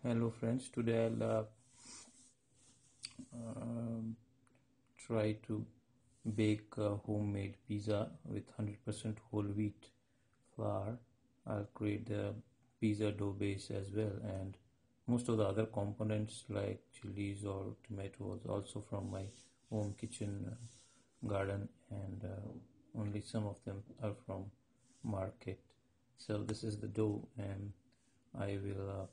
Hello friends, today I'll um, try to bake a homemade pizza with 100% whole wheat flour. I'll create the pizza dough base as well, and most of the other components like chilies or tomatoes also from my home kitchen garden, and only some of them are from market. So this is the dough, and I will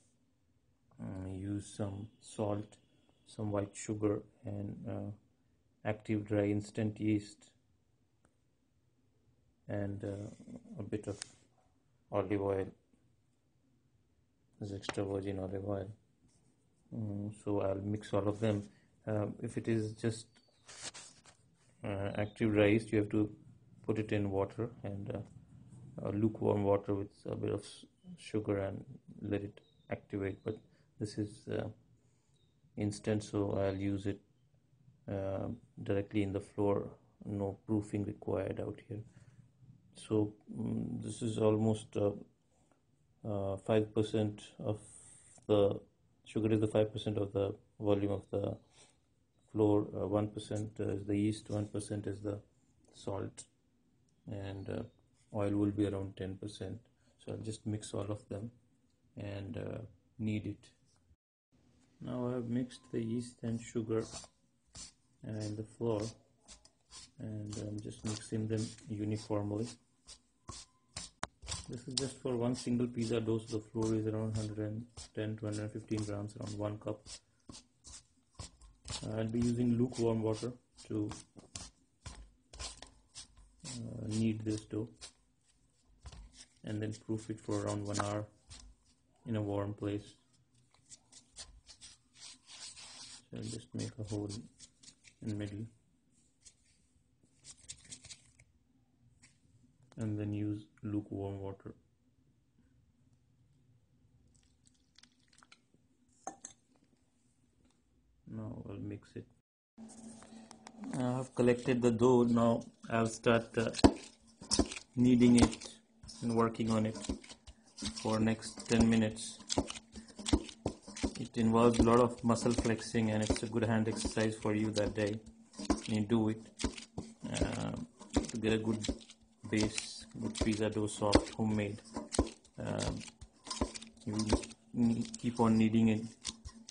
use some salt, some white sugar, and active dry instant yeast, and a bit of olive oil, this extra virgin olive oil. So I'll mix all of them. If it is just active dry yeast, you have to put it in water, and lukewarm water with a bit of sugar, and let it activate. But this is instant, so I'll use it directly in the floor. No proofing required out here. So this is almost 5% of the sugar is the 5% of the volume of the flour. 1% is the yeast, 1% is the salt, and oil will be around 10%. So I'll just mix all of them and knead it. Now I've mixed the yeast and sugar and the flour, and I'm just mixing them uniformly. This is just for one single pizza dough, so the flour is around 110 to 115 grams, around 1 cup. I'll be using lukewarm water to knead this dough, and then proof it for around 1 hour in a warm place. So I'll just make a hole in the middle, and then use lukewarm water. Now I'll mix it. I've collected the dough. Now I'll start kneading it and working on it for next 10 minutes. It involves a lot of muscle flexing, and it's a good hand exercise for you that day. You do it to get a good base, good pizza dough, soft, homemade. You keep on kneading it.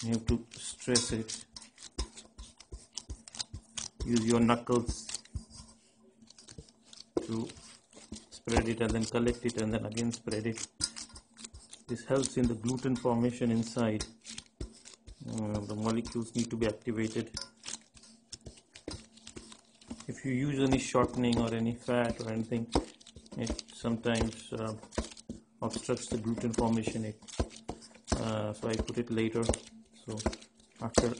You have to stress it. Use your knuckles to spread it, and then collect it, and then again spread it. This helps in the gluten formation inside. The molecules need to be activated. If you use any shortening or any fat or anything, it sometimes obstructs the gluten formation. So I put it later. So after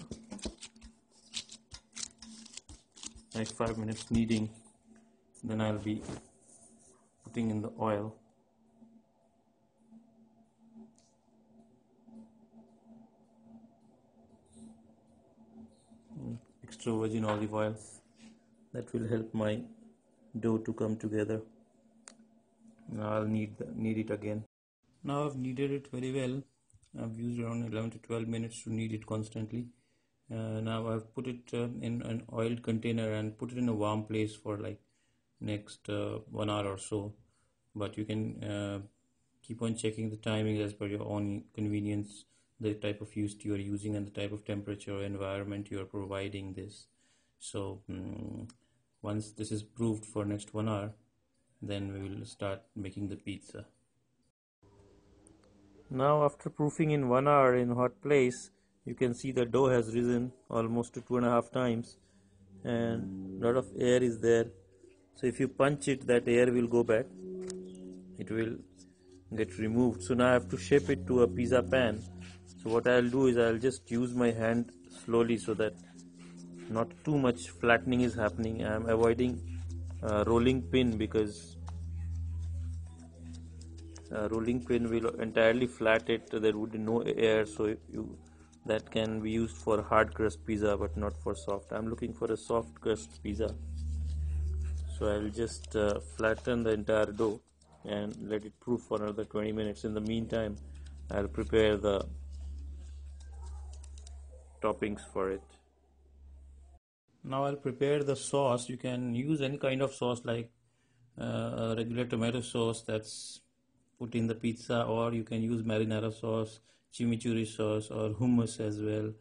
like 5 minutes kneading, then I'll be putting in the oil. Extra virgin olive oil. That will help my dough to come together. Now I'll knead it again. Now I've kneaded it very well. I've used around 11 to 12 minutes to knead it constantly. Now I've put it in an oiled container and put it in a warm place for like next 1 hour or so. But you can keep on checking the timing as per your own convenience, the type of yeast you are using and the type of temperature or environment you are providing this. So once this is proofed for next 1 hour, then we will start making the pizza. Now after proofing in 1 hour in hot place, you can see the dough has risen almost to 2.5 times, and a lot of air is there. So if you punch it, that air will go back. It will get removed. So now I have to shape it to a pizza pan. So what I'll do is I'll just use my hand slowly so that not too much flattening is happening. I'm avoiding rolling pin, because rolling pin will entirely flat it. There would be no air, so that can be used for hard crust pizza but not for soft. I'm looking for a soft crust pizza, so I'll just flatten the entire dough and let it proof for another 20 minutes. In the meantime, I'll prepare the toppings for it. Now I'll prepare the sauce. You can use any kind of sauce like regular tomato sauce that's put in the pizza, or you can use marinara sauce, chimichurri sauce, or hummus as well,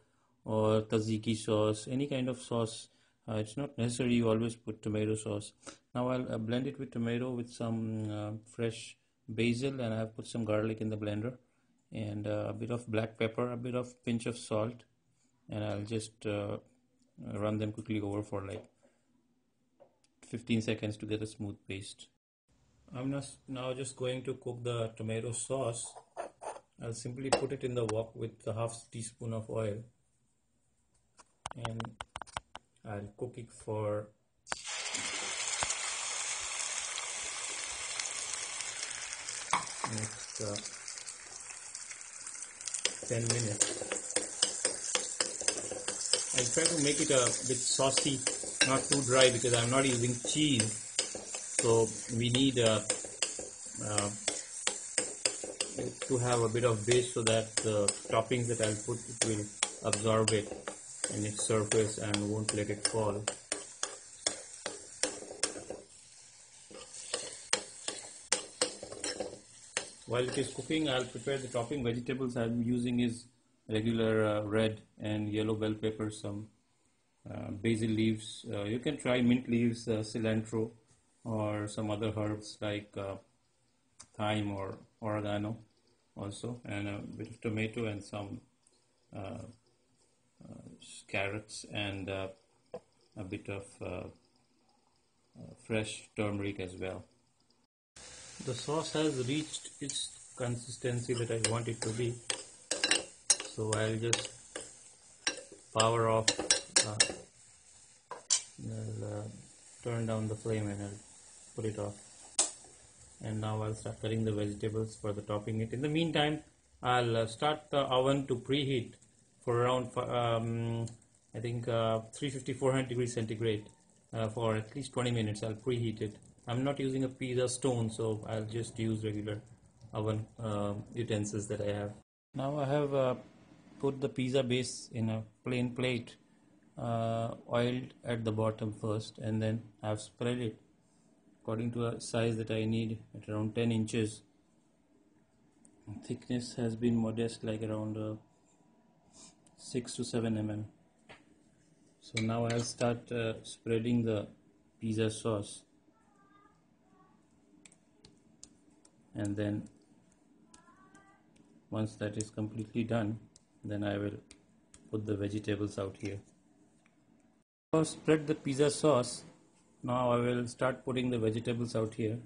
or tzatziki sauce, any kind of sauce. It's not necessary you always put tomato sauce. Now I'll blend it with tomato with some fresh basil, and I've put some garlic in the blender, and a bit of black pepper, a bit of pinch of salt, and I'll just run them quickly over for like 15 seconds to get a smooth paste. I'm now just going to cook the tomato sauce. I'll simply put it in the wok with a half teaspoon of oil, and I'll cook it for next 10 minutes. I'll try to make it a bit saucy, not too dry, because I'm not using cheese. So we need to have a bit of base so that the toppings that I'll put, it will absorb it in its surface and won't let it fall. While it is cooking, I'll prepare the topping. Vegetables I'm using is regular red and yellow bell peppers, some basil leaves. You can try mint leaves, cilantro, or some other herbs like thyme or oregano also, and a bit of tomato and some carrots, and a bit of fresh turmeric as well. The sauce has reached its consistency that I want it to be, so I'll just power off, I'll turn down the flame, and I'll put it off. And now I'll start cutting the vegetables for the topping it. In the meantime, I'll start the oven to preheat for around I think 350-400 degrees centigrade for at least 20 minutes. I'll preheat it. I'm not using a pizza stone, so I'll just use regular oven utensils that I have. Now I have put the pizza base in a plain plate, oiled at the bottom first, and then I've spread it according to a size that I need at around 10 inches. Thickness has been modest, like around 6 to 7 mm. So now I'll start spreading the pizza sauce, and then once that is completely done, then I will put the vegetables out here. I'll spread the pizza sauce. Now I will start putting the vegetables out here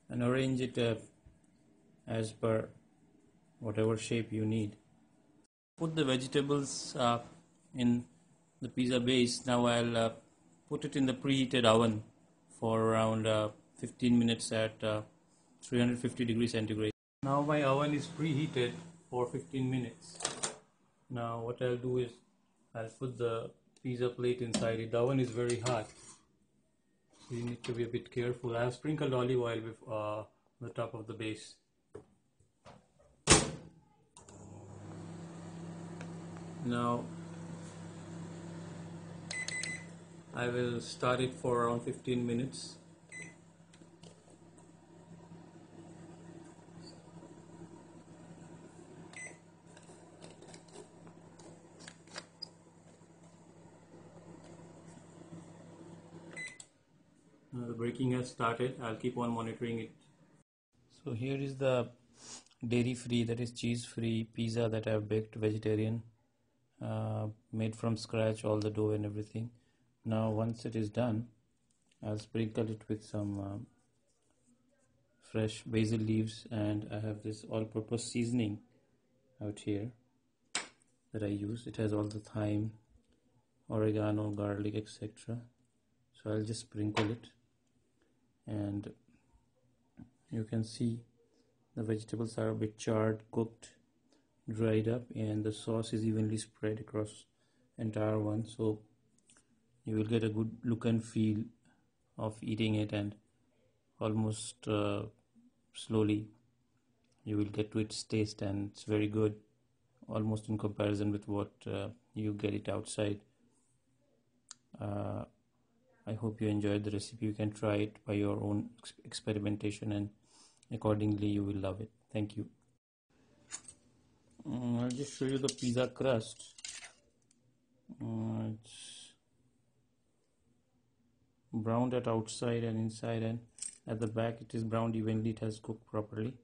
and arrange it as per whatever shape you need. Put the vegetables in the pizza base. Now I'll put it in the preheated oven for around 15 minutes at 350 degrees centigrade. Now my oven is preheated for 15 minutes. Now what I'll do is I'll put the pizza plate inside it. The oven is very hot, so you need to be a bit careful. I have sprinkled olive oil with the top of the base. Now I will start it for around 15 minutes. The baking has started. I'll keep on monitoring it. So here is the dairy-free, that is cheese-free pizza that I've baked, vegetarian, made from scratch, all the dough and everything. Now once it is done, I'll sprinkle it with some fresh basil leaves, and I have this all-purpose seasoning out here that I use. It has all the thyme, oregano, garlic, etc. So I'll just sprinkle it, and you can see the vegetables are a bit charred, cooked, dried up, and the sauce is evenly spread across entire one, so you will get a good look and feel of eating it, and almost slowly you will get to its taste, and it's very good. almost in comparison with what you get it outside. I hope you enjoyed the recipe. You can try it by your own experimentation, and accordingly you will love it. Thank you. I'll just show you the pizza crust. It's browned at outside and inside, and at the back it is browned evenly. It has cooked properly.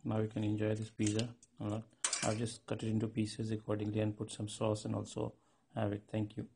Now you can enjoy this pizza a lot. I've just cut it into pieces accordingly and put some sauce and also have it. Thank you.